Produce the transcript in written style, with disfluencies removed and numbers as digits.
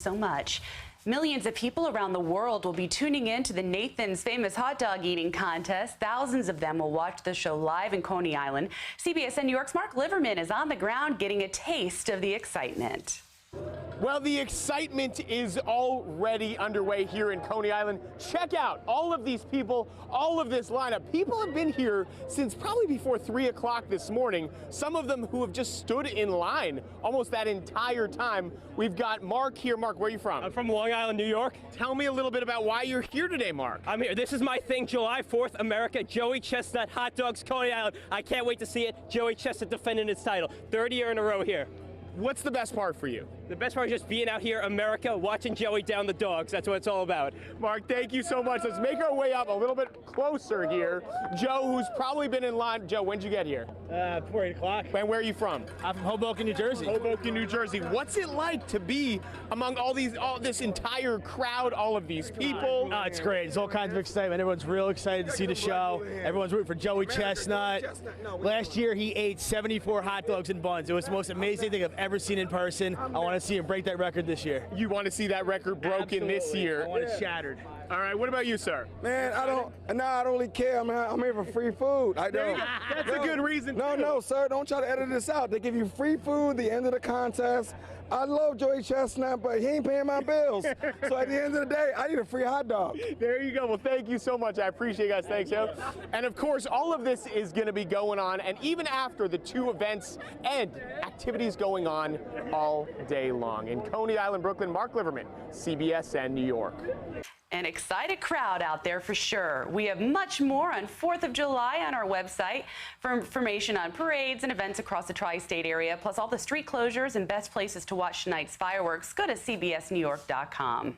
So much. Millions of people around the world will be tuning in to the Nathan's Famous Hot Dog Eating Contest. Thousands of them will watch the show live in Coney Island. CBSN New York's Marc Liverman is on the ground getting a taste of the excitement. Well, the excitement is already underway here in Coney Island. Check out all of these people, all of this lineup. People have been here since probably before 3 o'clock this morning. Some of them who have just stood in line almost that entire time. We've got Marc here. Marc, where are you from? I'm from Long Island, New York. Tell me a little bit about why you're here today, Marc. I'm here. This is my thing, July 4th, America. Joey Chestnut, hot dogs, Coney Island. I can't wait to see it. Joey Chestnut defending his title. Third year in a row here. What's the best part for you? The best part is just being out here, America, watching Joey down the dogs. That's what it's all about. Marc, thank you so much. Let's make our way up a little bit closer here. Joe, who's probably been in line. Joe, when'd you get here? Before 8 o'clock. And where are you from? I'm from Hoboken, New Jersey. Hoboken, New Jersey. What's it like to be among all this entire crowd, all of these people? Oh, it's great. It's all kinds of excitement. Everyone's real excited to see the show. Everyone's rooting for Joey Chestnut. Last year, he ate 74 hot dogs and buns. It was the most amazing thing I've ever seen in person. I want to see him break that record this year. You want to see that record broken this year? I want it shattered. All right, what about you, sir? Man, I don't really care, man. I'm here for free food. I don't. That's a good reason, No, sir, don't try to edit this out. They give you free food at the end of the contest. I love Joey Chestnut, but he ain't paying my bills. So at the end of the day, I need a free hot dog. There you go. Well, thank you so much. I appreciate you guys. Thanks, Joe. And of course, all of this is going to be going on, and even after the two events end, activities going on all day long. In Coney Island, Brooklyn, Marc Liverman, CBSN, New York. An excited crowd out there for sure. We have much more on 4th of July on our website for information on parades and events across the tri-state area, plus all the street closures and best places to watch tonight's fireworks. Go to cbsnewyork.com.